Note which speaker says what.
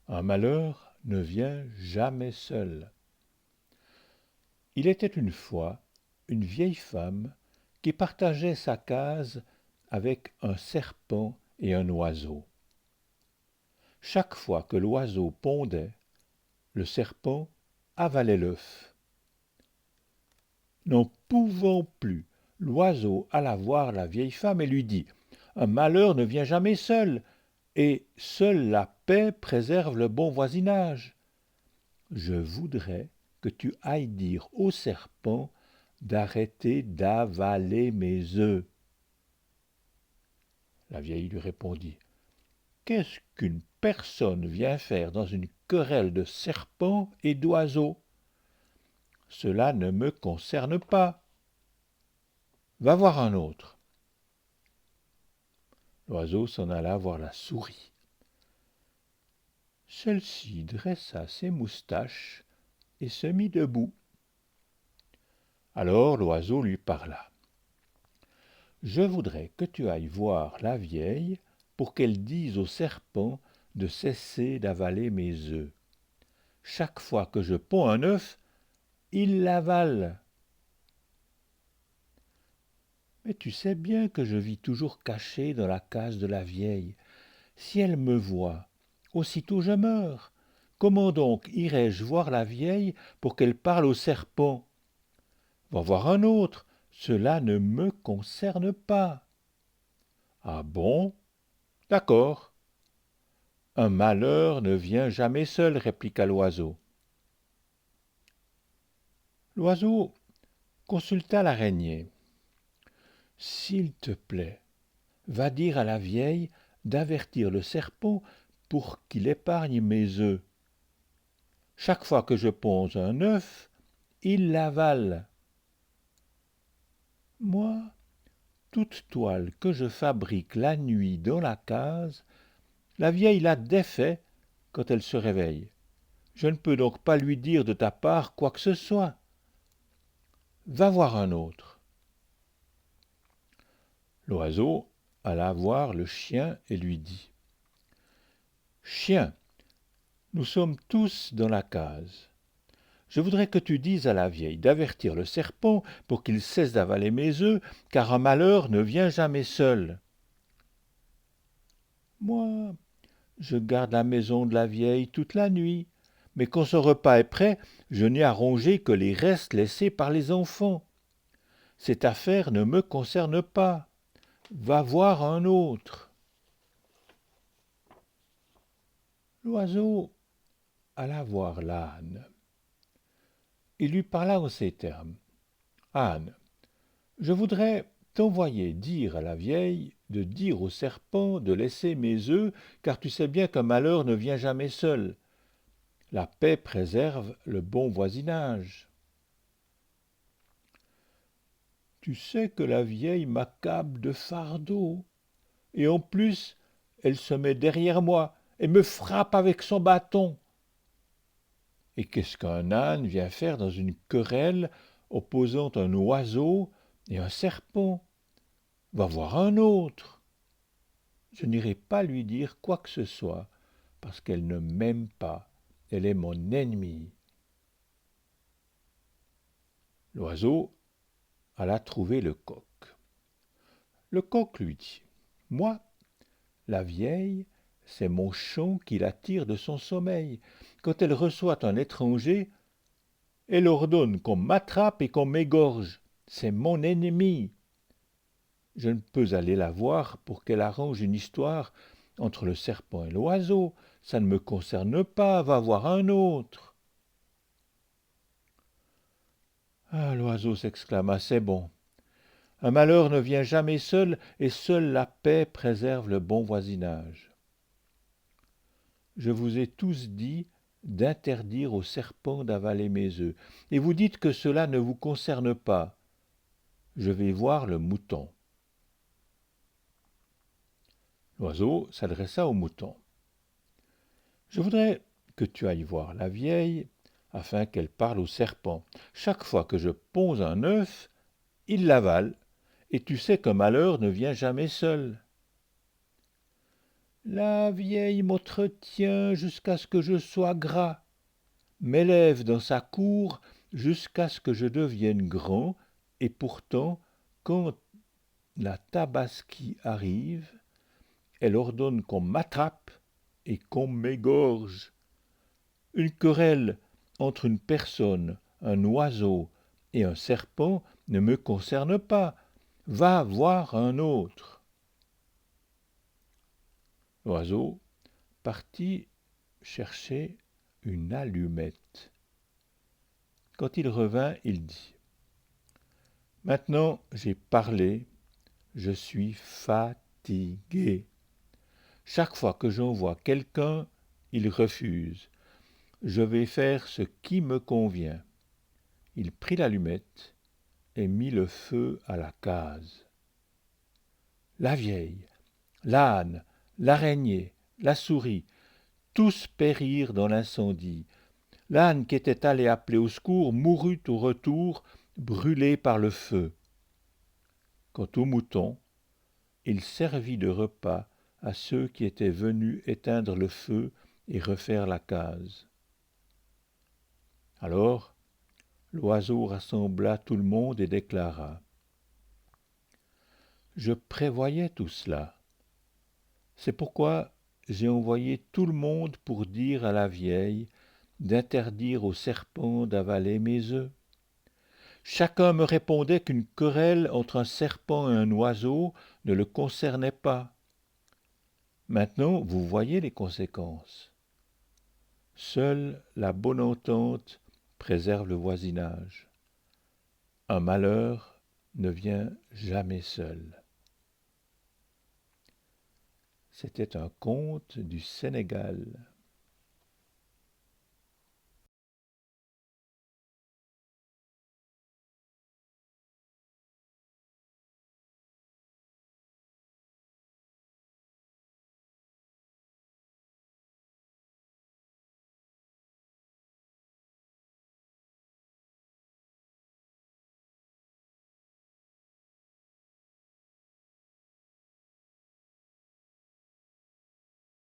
Speaker 1: Un malheur ne vient jamais seul. Il était une fois une vieille femme qui partageait sa case avec un serpent et un oiseau. Chaque fois que l'oiseau pondait, le serpent avalait l'œuf. N'en pouvant plus, l'oiseau alla voir la vieille femme et lui dit : « Un malheur ne vient jamais seul, et seule la paix préserve le bon voisinage. Je voudrais que tu ailles dire au serpent d'arrêter d'avaler mes œufs. » La vieille lui répondit : « Qu'est-ce qu'une personne vient faire dans une querelle de serpents et d'oiseaux ? Cela ne me concerne pas. Va voir un autre. » L'oiseau s'en alla voir la souris. Celle-ci dressa ses moustaches et se mit debout. Alors l'oiseau lui parla. « Je voudrais que tu ailles voir la vieille pour qu'elle dise au serpent de cesser d'avaler mes œufs. Chaque fois que je ponds un œuf, il l'avale. Mais tu sais bien que je vis toujours caché dans la case de la vieille. Si elle me voit, aussitôt je meurs. Comment donc irais-je voir la vieille pour qu'elle parle au serpent ? Va voir un autre, cela ne me concerne pas. » « Ah bon ? D'accord. Un malheur ne vient jamais seul, répliqua l'oiseau. L'oiseau consulta l'araignée. « S'il te plaît, va dire à la vieille d'avertir le serpent pour qu'il épargne mes œufs. Chaque fois que je ponds un œuf, il l'avale. Moi, toute toile que je fabrique la nuit dans la case, la vieille la défait quand elle se réveille. Je ne peux donc pas lui dire de ta part quoi que ce soit. Va voir un autre. » L'oiseau alla voir le chien et lui dit : « Chien, nous sommes tous dans la case. Je voudrais que tu dises à la vieille d'avertir le serpent pour qu'il cesse d'avaler mes œufs, car un malheur ne vient jamais seul. » « Moi, je garde la maison de la vieille toute la nuit, mais quand son repas est prêt, je n'ai à ronger que les restes laissés par les enfants. Cette affaire ne me concerne pas. Va voir un autre. » L'oiseau alla voir l'âne. Il lui parla en ces termes : « Âne, je voudrais t'envoyer dire à la vieille de dire au serpent de laisser mes œufs, car tu sais bien qu'un malheur ne vient jamais seul. La paix préserve le bon voisinage. » « Tu sais que la vieille m'accable de fardeaux, et en plus, elle se met derrière moi et me frappe avec son bâton. Et qu'est-ce qu'un âne vient faire dans une querelle opposant un oiseau et un serpent ? Va voir un autre. Je n'irai pas lui dire quoi que ce soit, parce qu'elle ne m'aime pas, elle est mon ennemie. » L'oiseau alla trouver le coq. Le coq lui dit : « Moi, la vieille, c'est mon chant qui l'attire de son sommeil. Quand elle reçoit un étranger, elle ordonne qu'on m'attrape et qu'on m'égorge. C'est mon ennemie. Je ne peux aller la voir pour qu'elle arrange une histoire entre le serpent et l'oiseau. Ça ne me concerne pas, va voir un autre. » Ah, l'oiseau s'exclama : « C'est bon. Un malheur ne vient jamais seul, et seule la paix préserve le bon voisinage. Je vous ai tous dit d'interdire au serpent d'avaler mes œufs, et vous dites que cela ne vous concerne pas. Je vais voir le mouton. » L'oiseau s'adressa au mouton. « Je voudrais que tu ailles voir la vieille, afin qu'elle parle au serpent. Chaque fois que je ponds un œuf, il l'avale, et tu sais qu'un malheur ne vient jamais seul. » La vieille m'entretient jusqu'à ce que je sois gras, m'élève dans sa cour jusqu'à ce que je devienne grand, et pourtant, quand la tabaski arrive, elle ordonne qu'on m'attrape et qu'on m'égorge. Une querelle entre une personne, un oiseau et un serpent ne me concerne pas. Va voir un autre. L'oiseau partit chercher une allumette. Quand il revint, il dit: Maintenant j'ai parlé, je suis fatigué. Chaque fois que j'envoie quelqu'un, il refuse. Je vais faire ce qui me convient. Il prit l'allumette et mit le feu à la case. La vieille, l'âne, l'araignée, la souris, tous périrent dans l'incendie. L'âne qui était allé appeler au secours mourut au retour, brûlé par le feu. Quant au mouton, il servit de repas à ceux qui étaient venus éteindre le feu et refaire la case. Alors, l'oiseau rassembla tout le monde et déclara: Je prévoyais tout cela. C'est pourquoi j'ai envoyé tout le monde pour dire à la vieille d'interdire aux serpents d'avaler mes œufs. Chacun me répondait qu'une querelle entre un serpent et un oiseau ne le concernait pas. Maintenant, vous voyez les conséquences. Seule la bonne entente préserve le voisinage. Un malheur ne vient jamais seul. C'était un conte du Sénégal.